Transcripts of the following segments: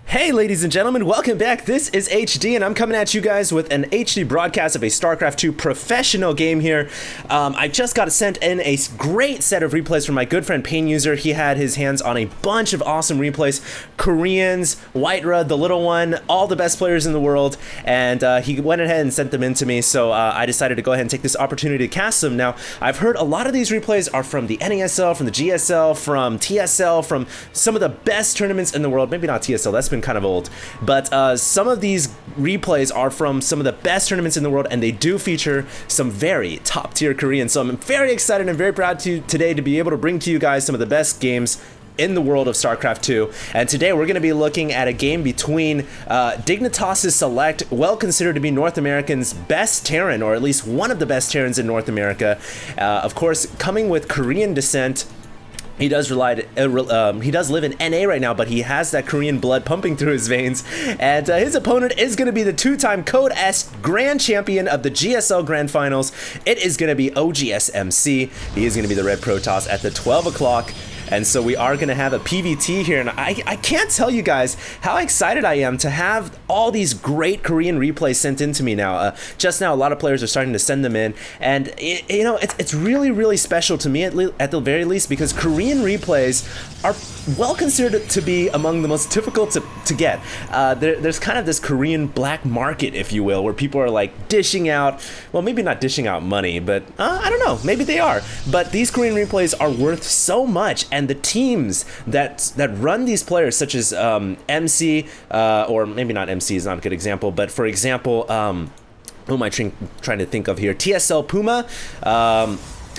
Hey ladies and gentlemen, welcome back. This is HD and I'm coming at you guys with an HD broadcast of a Starcraft 2 professional game here. I just got sent in a great set of replays from my good friend Pain User. He had his hands on a bunch of awesome replays. Koreans, Whitera, the little one, all the best players in the world, and he went ahead and sent them in to me, so I decided to go ahead and take this opportunity to cast them. Now, I've heard a lot of these replays are from the NASL, from the GSL, from TSL, from some of the best tournaments in the world. Maybe not TSL, that's been kind of old, but some of these replays are from some of the best tournaments in the world, and they do feature some very top tier Koreans. So I'm very excited and very proud today to be able to bring to you guys some of the best games in the world of Starcraft 2. And today we're going to be looking at a game between d.Select, well considered to be North America's best Terran, or at least one of the best Terrans in North America. Of course, coming with Korean descent. He does live in NA right now, but he has that Korean blood pumping through his veins. And his opponent is going to be the two-time Code S Grand Champion of the GSL Grand Finals. It is going to be oGs.MC. He is going to be the Red Protoss at the 12 o'clock. And so we are going to have a PVT here, and I can't tell you guys how excited I am to have all these great Korean replays sent in to me now. Just now, a lot of players are starting to send them in, and it's really, really special to me at the very least, because Korean replays are well considered to be among the most difficult to get. There's kind of this Korean black market, if you will, where people are like dishing out, well, maybe not dishing out money, but I don't know, maybe they are. But these Korean replays are worth so much, and the teams that run these players, such as MC, or maybe not MC is not a good example, but for example, who am I trying to think of here? TSL Puma,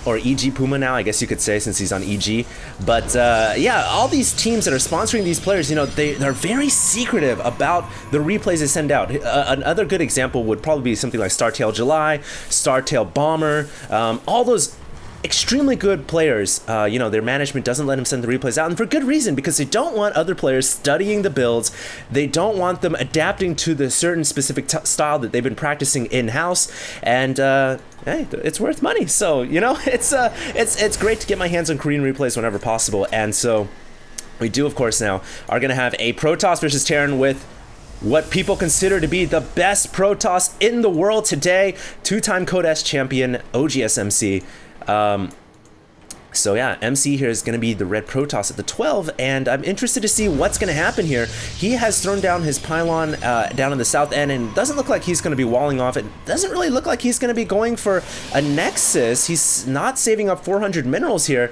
or EG Puma now, I guess you could say, since he's on EG. But yeah, all these teams that are sponsoring these players, they're very secretive about the replays they send out. Another good example would probably be something like Startail July, Startail Bomber, all those extremely good players. Their management doesn't let them send the replays out, and for good reason, because they don't want other players studying the builds. They don't want them adapting to the certain specific style that they've been practicing in-house, and hey, it's worth money. So it's great to get my hands on Korean replays whenever possible. And so we do, of course, now are going to have a Protoss versus Terran with what people consider to be the best Protoss in the world today, two-time Code S champion oGs.MC. So yeah, MC here is going to be the Red Protoss at the 12, and I'm interested to see what's going to happen here. He has thrown down his pylon down in the south end, and it doesn't look like he's going to be walling off. It doesn't really look like he's going to be going for a Nexus. He's not saving up 400 minerals here,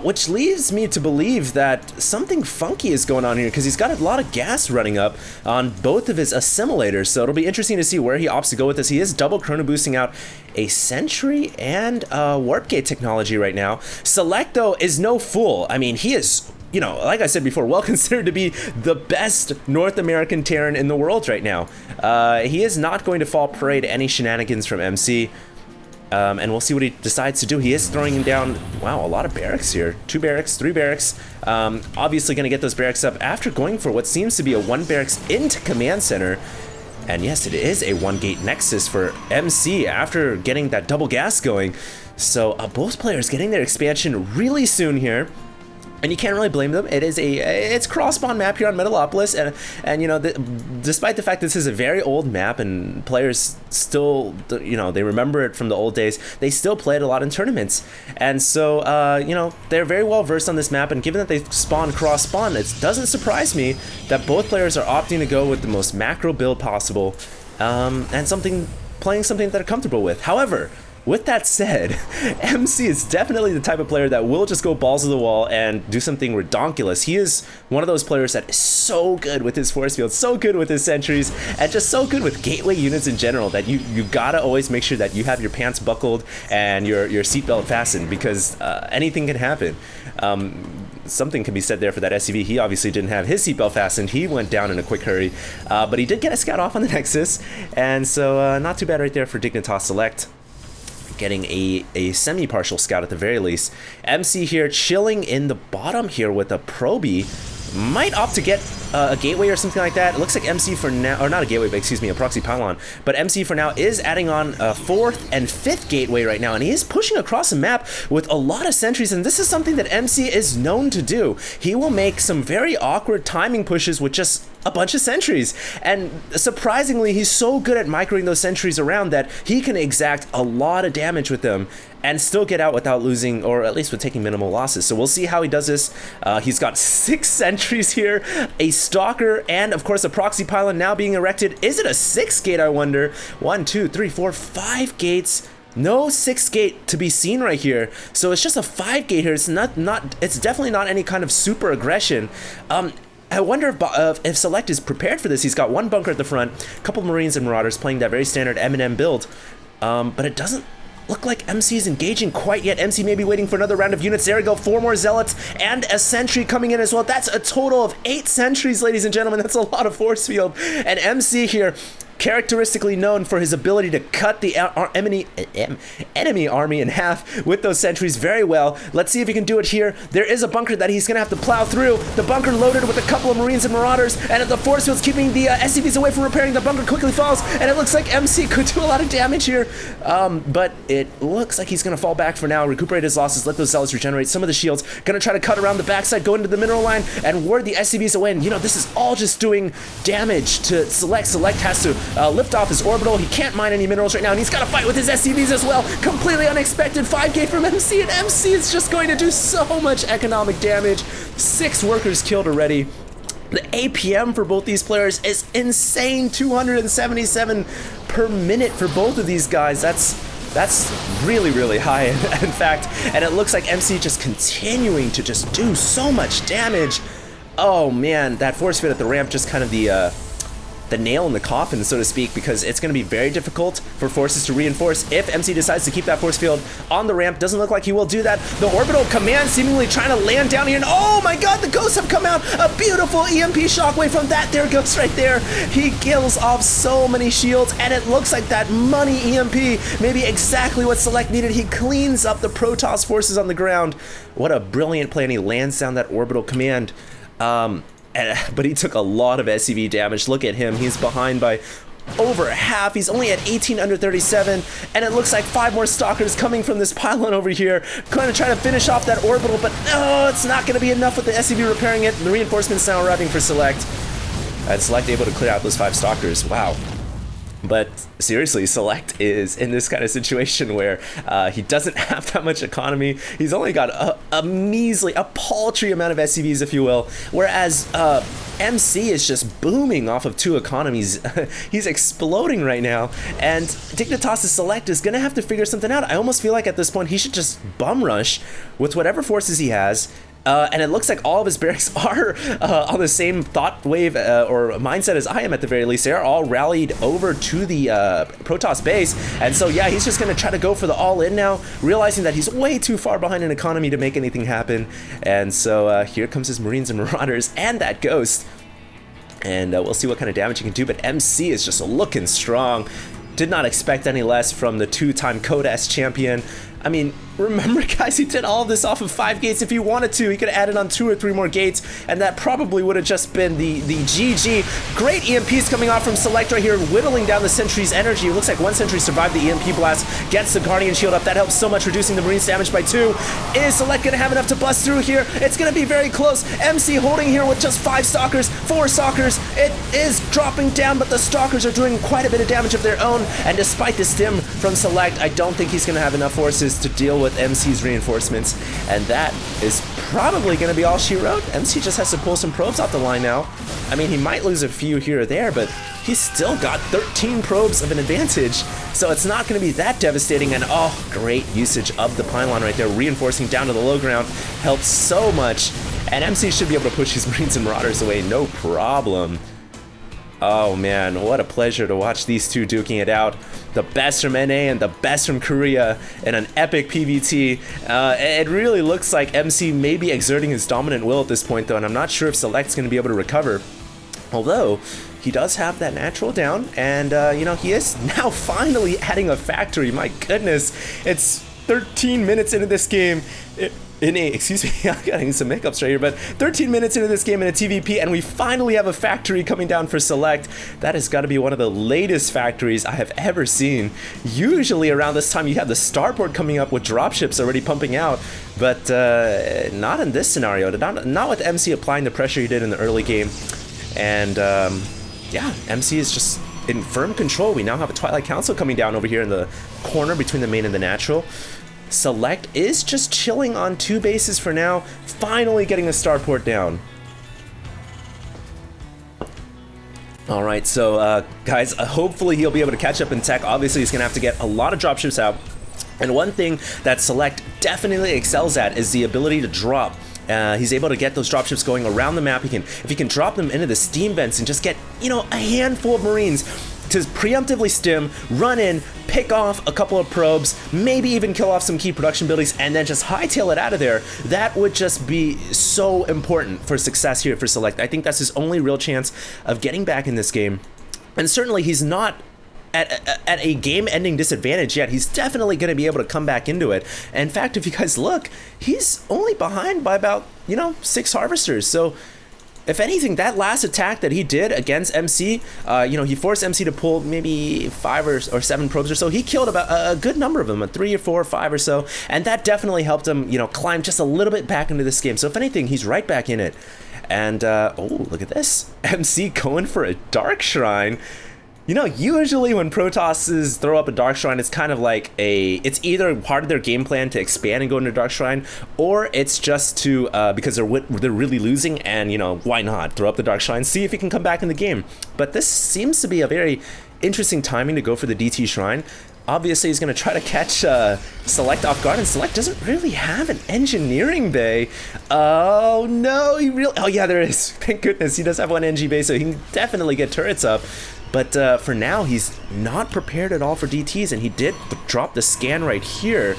which leads me to believe that something funky is going on here, because he's got a lot of gas running up on both of his assimilators. So it'll be interesting to see where he opts to go with this. He is double chrono boosting out a Sentry and Warp Gate technology right now. Select, though, is no fool. I mean, he is, like I said before, well considered to be the best North American Terran in the world right now. He is not going to fall prey to any shenanigans from MC. And we'll see what he decides to do. He is throwing down, wow, a lot of barracks here. 2 barracks, 3 barracks. Obviously going to get those barracks up after going for what seems to be a 1 barracks into command center. And yes, it is a 1-gate Nexus for MC after getting that double gas going. So both players getting their expansion really soon here. And you can't really blame them. It's cross-spawn map here on Metalopolis, and despite the fact this is a very old map and players still, they remember it from the old days, they still play it a lot in tournaments. And so, they're very well versed on this map, and given that they spawn cross-spawn, it doesn't surprise me that both players are opting to go with the most macro build possible, and playing something that they're comfortable with. However, with that said, MC is definitely the type of player that will just go balls to the wall and do something redonkulous. He is one of those players that is so good with his force field, so good with his sentries, and just so good with gateway units in general that you gotta always make sure that you have your pants buckled and your seatbelt fastened, because anything can happen. Something can be said there for that SCV. He obviously didn't have his seatbelt fastened. He went down in a quick hurry, but he did get a scout off on the Nexus, and so not too bad right there for d.Select. Getting a semi-partial scout at the very least. MC here chilling in the bottom here with a Proby. might opt to get a gateway or something like that. It looks like MC for now, or not a gateway, but excuse me, a proxy pylon. But MC for now is adding on a 4th and 5th gateway right now, and he is pushing across the map with a lot of sentries, and this is something that MC is known to do. He will make some very awkward timing pushes with just a bunch of sentries, and surprisingly, he's so good at microing those sentries around that he can exact a lot of damage with them and still get out without losing, or at least with taking minimal losses. So we'll see how he does this. He's got 6 sentries here, a stalker, and of course a proxy pylon now being erected. Is it a 6th gate, I wonder? 1, 2, 3, 4, 5 gates. No 6th gate to be seen right here. So it's just a 5 gate here. It's it's definitely not any kind of super aggression. I wonder if Select is prepared for this. He's got 1 bunker at the front, a couple Marines and Marauders playing that very standard M&M build, but it doesn't look like MC is engaging quite yet. MC may be waiting for another round of units. There we go, 4 more Zealots and a sentry coming in as well. That's a total of 8 sentries, ladies and gentlemen. That's a lot of force field. And MC here, characteristically known for his ability to cut the enemy army in half with those sentries very well. Let's see if he can do it here. There is a bunker that he's going to have to plow through. The bunker loaded with a couple of Marines and Marauders, and the force field's keeping the SCVs away from repairing. The bunker quickly falls, and it looks like MC could do a lot of damage here, but it looks like he's going to fall back for now, recuperate his losses, let those Zealots regenerate some of the shields. Going to try to cut around the backside, go into the mineral line, and ward the SCVs away. And, you know, this is all just doing damage to Select. Select has to lift off his orbital. He can't mine any minerals right now, and he's got to fight with his SCVs as well. Completely unexpected 5 gate from MC, and MC is just going to do so much economic damage. 6 workers killed already. The APM for both these players is insane, 277 per minute for both of these guys. That's really, really high, in fact, and it looks like MC just continuing to just do so much damage. Oh man, that force field at the ramp just kind of the nail in the coffin, so to speak, because it's going to be very difficult for forces to reinforce if MC decides to keep that force field on the ramp. Doesn't look like he will do that. The orbital command seemingly trying to land down here, and oh my god, the ghosts have come out. A beautiful EMP shockwave from that there ghost right there. He kills off so many shields, and it looks like that money EMP may be exactly what Select needed. He cleans up the Protoss forces on the ground. What a brilliant play, and he lands down that orbital command. But he took a lot of SCV damage. Look at him. He's behind by over half. He's only at 18 under 37, and it looks like 5 more Stalkers coming from this pylon over here, going to try to finish off that orbital, but no, it's not going to be enough with the SCV repairing it. The reinforcements now arriving for Select, and Select able to clear out those 5 Stalkers. Wow. But seriously, Select is in this kind of situation where he doesn't have that much economy. He's only got a measly, a paltry amount of SCVs, if you will, whereas MC is just booming off of 2 economies. He's exploding right now, and Dignitas' Select is going to have to figure something out. I almost feel like at this point he should just bum rush with whatever forces he has. And it looks like all of his barracks are on the same thought wave or mindset as I am at the very least. They are all rallied over to the Protoss base. And so, yeah, he's just going to try to go for the all-in now, realizing that he's way too far behind in economy to make anything happen. And so here comes his Marines and Marauders and that Ghost. And we'll see what kind of damage he can do. But MC is just looking strong. Did not expect any less from the 2-time Codas champion. I mean, remember, guys, he did all of this off of 5 gates. If he wanted to, he could have added on 2 or 3 more gates, and that probably would have just been the GG. Great EMPs coming off from Select right here, whittling down the Sentry's energy. It looks like 1 Sentry survived the EMP blast, gets the Guardian Shield up. That helps so much, reducing the Marine's damage by 2. Is Select going to have enough to bust through here? It's going to be very close. MC holding here with just 5 Stalkers, 4 Stalkers. It is dropping down, but the Stalkers are doing quite a bit of damage of their own, and despite the stim from Select, I don't think he's going to have enough forces to deal with MC's reinforcements, and that is probably going to be all she wrote. MC just has to pull some probes off the line now. I mean, he might lose a few here or there, but he's still got 13 probes of an advantage, so it's not going to be that devastating. And oh, great usage of the pylon right there, reinforcing down to the low ground, helps so much, and MC should be able to push his Marines and Marauders away, no problem. Oh man, what a pleasure to watch these two duking it out. The best from NA and the best from Korea in an epic PvT. It really looks like MC may be exerting his dominant will at this point though, and I'm not sure if Select's going to be able to recover. Although, he does have that natural down, and you know, he is now finally adding a factory. My goodness, it's 13 minutes into this game. excuse me, I'm getting some hiccups right here, but 13 minutes into this game in a TVP, and we finally have a factory coming down for Select. That has got to be one of the latest factories I have ever seen. Usually around this time you have the starport coming up with dropships already pumping out, but not in this scenario, not with MC applying the pressure he did in the early game. And yeah, MC is just in firm control. We now have a Twilight Council coming down over here in the corner between the main and the natural. Select is just chilling on 2 bases for now, finally getting a starport down. Alright, so guys, hopefully he'll be able to catch up in tech. Obviously he's going to have to get a lot of dropships out. And one thing that Select definitely excels at is the ability to drop. He's able to get those dropships going around the map. If he can drop them into the steam vents and just get, you know, a handful of Marines to preemptively stim, run in, pick off a couple of probes, maybe even kill off some key production buildings, and then just hightail it out of there, that would just be so important for success here for Select. I think that's his only real chance of getting back in this game. And certainly he's not at a game-ending disadvantage yet. He's definitely going to be able to come back into it. And in fact, if you guys look, he's only behind by about, you know, 6 harvesters. So if anything, that last attack that he did against MC, you know, he forced MC to pull maybe 5 or 7 probes or so. He killed about a good number of them, 3 or 4 or 5 or so, and that definitely helped him, you know, climb just a little bit back into this game. So if anything, he's right back in it. And oh, look at this, MC going for a Dark Shrine. You know, usually when Protosses throw up a Dark Shrine, it's kind of like it's either part of their game plan to expand and go into Dark Shrine, or it's just to, because they're really losing, and, you know, why not? Throw up the Dark Shrine, see if he can come back in the game. But this seems to be a very interesting timing to go for the DT Shrine. Obviously, he's going to try to catch Select off guard, and Select doesn't really have an engineering bay. Oh, no, oh, yeah, there is. Thank goodness, he does have one NG bay, so he can definitely get turrets up. But for now, he's not prepared at all for DTs, and he did drop the scan right here.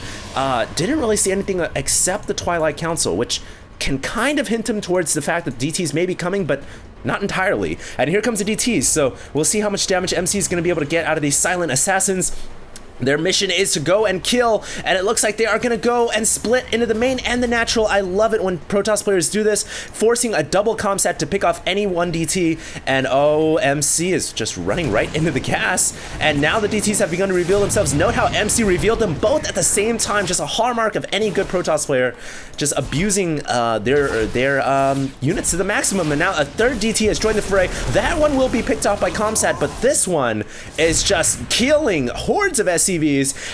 Didn't really see anything except the Twilight Council, which can kind of hint him towards the fact that DTs may be coming, but not entirely. And here comes the DTs, so we'll see how much damage MC is going to be able to get out of these silent assassins. Their mission is to go and kill, and it looks like they are going to go and split into the main and the natural. I love it when Protoss players do this, forcing a double comsat to pick off any one DT, and oh, MC is just running right into the gas, and now the DTs have begun to reveal themselves. Note how MC revealed them both at the same time, just a hallmark of any good Protoss player, just abusing their units to the maximum. And now a third DT has joined the fray. That one will be picked off by comsat, but this one is just killing hordes of SCVs,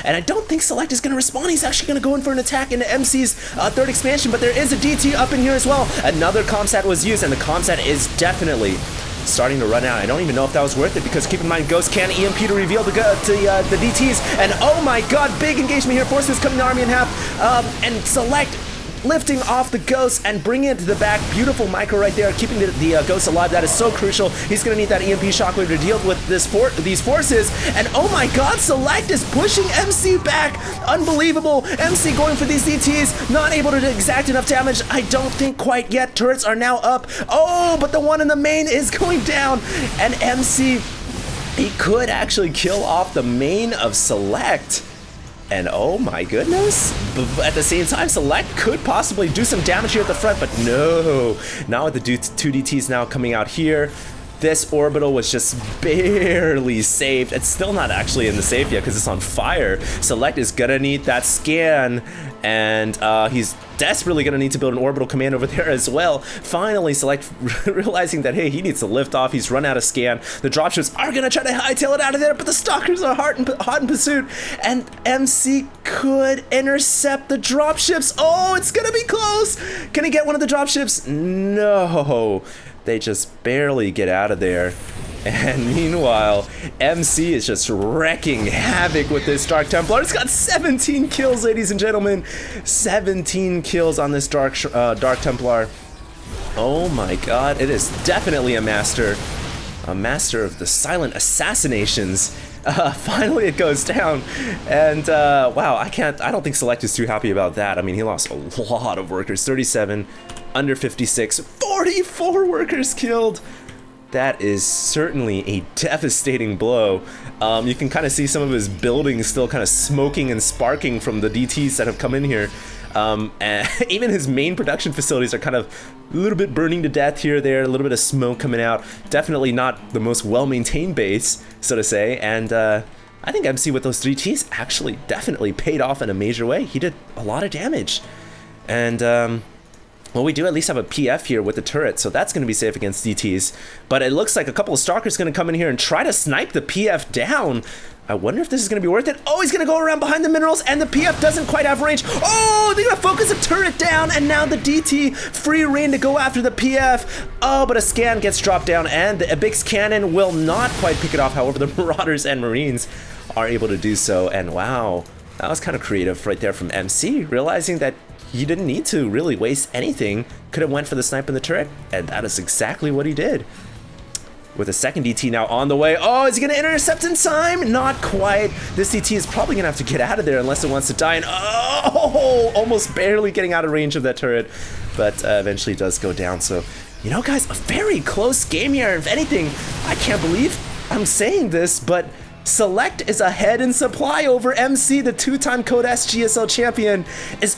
and I don't think Select is going to respond. He's actually going to go in for an attack into MC's third expansion, but there is a DT up in here as well. Another comsat was used, and the comsat is definitely starting to run out. I don't even know if that was worth it, because keep in mind, Ghost can EMP to reveal the DTs, and oh my god, big engagement here, forces cutting the army in half, and Select lifting off the Ghost and bringing it to the back. Beautiful micro right there, keeping the Ghost alive. That is so crucial. He's going to need that EMP shockwave to deal with these forces. And oh my god, Select is pushing MC back. Unbelievable. MC going for these DTs, not able to exact enough damage. I don't think quite yet. Turrets are now up. Oh, but the one in the main is going down. And MC, he could actually kill off the main of Select. And oh my goodness, but at the same time, Select could possibly do some damage here at the front, but no. Now with the 2 DTs now coming out here, this orbital was just barely saved. It's still not actually in the safe yet because it's on fire. Select is gonna need that scan, and he's desperately gonna need to build an orbital command over there as well. Finally, Select realizing that, hey, he needs to lift off. He's run out of scan. The dropships are gonna try to hightail it out of there, but the stalkers are hot in pursuit, and MC could intercept the dropships. Oh, it's gonna be close. Can he get one of the dropships? No. They just barely get out of there. And meanwhile, MC is just wrecking havoc with this Dark Templar. It's got 17 kills, ladies and gentlemen. 17 kills on this Dark Templar. Oh my god, it is definitely a master of the silent assassinations. Finally it goes down, and wow, I don't think Select is too happy about that. I mean, he lost a lot of workers, 37, under 56, 44 workers killed. That is certainly a devastating blow. You can kind of see some of his buildings still kind of smoking and sparking from the DTs that have come in here. And even his main production facilities are kind of a little bit burning to death here or there, a little bit of smoke coming out. Definitely not the most well-maintained base, so to say. And I think MC with those 3Ts actually definitely paid off in a major way. He did a lot of damage. And well, we do at least have a PF here with the turret, so that's going to be safe against DTs. But it looks like a couple of Stalkers going to come in here and try to snipe the PF down. I wonder if this is going to be worth it. Oh, he's going to go around behind the minerals, and the PF doesn't quite have range. Oh, they're going to focus a turret down, and now the DT free reign to go after the PF. Oh, but a scan gets dropped down, and the Ibix cannon will not quite pick it off. However, the Marauders and Marines are able to do so, and wow, that was kind of creative right there from MC, realizing that you didn't need to really waste anything. Could have went for the snipe in the turret, and that is exactly what he did. With a second DT now on the way. Oh, is he going to intercept in time? Not quite. This DT is probably going to have to get out of there unless it wants to die. And oh, almost barely getting out of range of that turret, but eventually does go down. So, you know, guys, a very close game here. If anything, I can't believe I'm saying this, but Select is ahead in supply over MC. The two-time Code S GSL champion is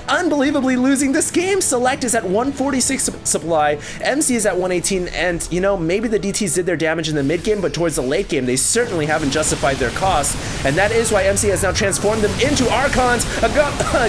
unbelievably losing this game. Select is at 146 supply, MC is at 118, and you know, maybe the DTs did their damage in the mid game, but towards the late game they certainly haven't justified their costs, and that is why MC has now transformed them into Archons. A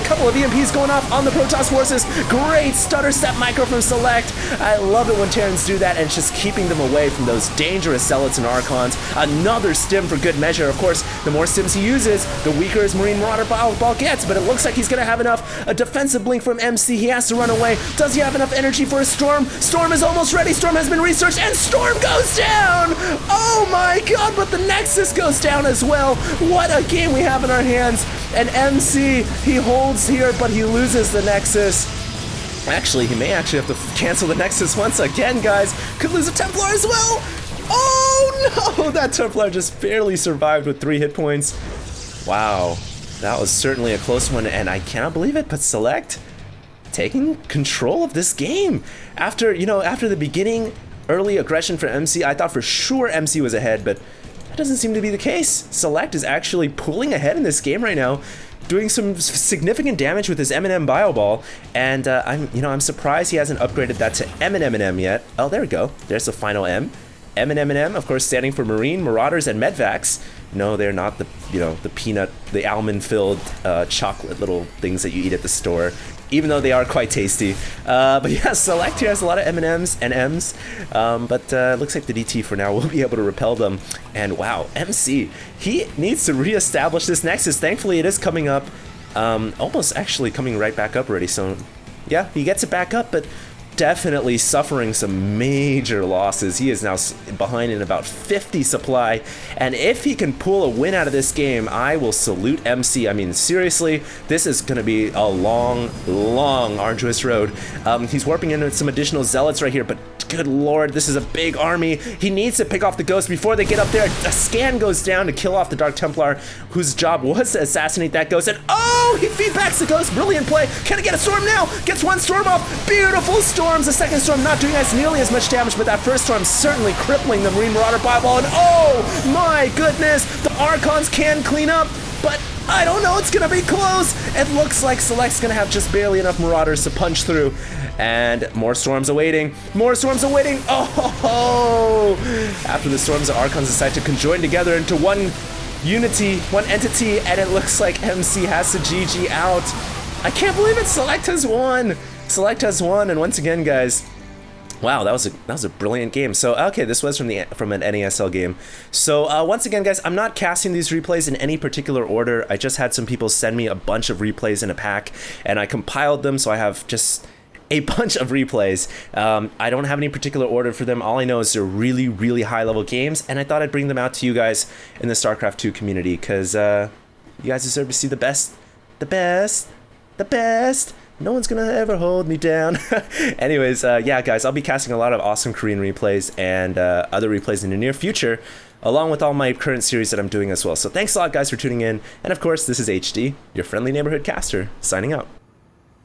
couple of EMPs going off on the Protoss forces. Great stutter step micro from Select. I love it when Terrans do that, and it's just keeping them away from those dangerous Zealots and Archons. Another stim for good measure. Of course, the more stims he uses, the weaker his Marine Marauder ball gets, but it looks like he's gonna have enough. A defensive blink from MC. He has to run away. Does he have enough energy for a Storm? Storm is almost ready. Storm has been researched, and Storm goes down! Oh my god, but the Nexus goes down as well. What a game we have in our hands. And MC, he holds here, but he loses the Nexus. Actually, he may actually have to cancel the Nexus once again, guys. Could lose a Templar as well. Oh no, that Templar just barely survived with 3 hit points. Wow. That was certainly a close one, and I cannot believe it, but Select taking control of this game. After the beginning, early aggression for MC, I thought for sure MC was ahead, but that doesn't seem to be the case. Select is actually pulling ahead in this game right now, doing some significant damage with his M&M Bio Ball, and I'm surprised he hasn't upgraded that to M&M yet. Oh, there we go. There's the final M. M&M, of course, standing for Marine, Marauders, and Medvacs. No, they're not the peanut, the almond-filled chocolate little things that you eat at the store, even though they are quite tasty. But yeah, Select here has a lot of M&Ms and M's, but looks like the DT for now will be able to repel them. And wow, MC, he needs to reestablish this Nexus. Thankfully, it is coming up, almost actually coming right back up already. So yeah, he gets it back up, but definitely suffering some major losses. He is now behind in about 50 supply, and if he can pull a win out of this game, I will salute MC. I mean, seriously, this is going to be a long, arduous road. He's warping into some additional Zealots right here, but good lord, this is a big army. He needs to pick off the Ghost before they get up there. A scan goes down to kill off the Dark Templar, whose job was to assassinate that Ghost, and oh, he feedbacks the Ghost. Brilliant play. Can he get a Storm now? Gets one Storm off. Beautiful Storms. The second Storm not doing nearly as much damage, but that first Storm certainly crippling the Marine Marauder Fireball, and oh my goodness, the Archons can clean up, but I don't know, it's gonna be close. It looks like Select's gonna have just barely enough Marauders to punch through, and more Storms awaiting. More Storms awaiting. Oh! After the Storms, the Archons decide to conjoin together into one unity, one entity, and it looks like MC has to GG out. I can't believe it. Select has won. Select has won, and once again, guys, wow, that was a brilliant game. So okay, this was from an NASL game. So once again, guys, I'm not casting these replays in any particular order. I just had some people send me a bunch of replays in a pack, and I compiled them, so I have just a bunch of replays. I don't have any particular order for them. All I know is they're really high level games, and I thought I'd bring them out to you guys in the StarCraft 2 community, because you guys deserve to see the best. No one's gonna ever hold me down. Anyways, yeah, guys, I'll be casting a lot of awesome Korean replays and other replays in the near future, along with all my current series that I'm doing as well. So thanks a lot, guys, for tuning in. And of course, this is HD, your friendly neighborhood caster, signing out.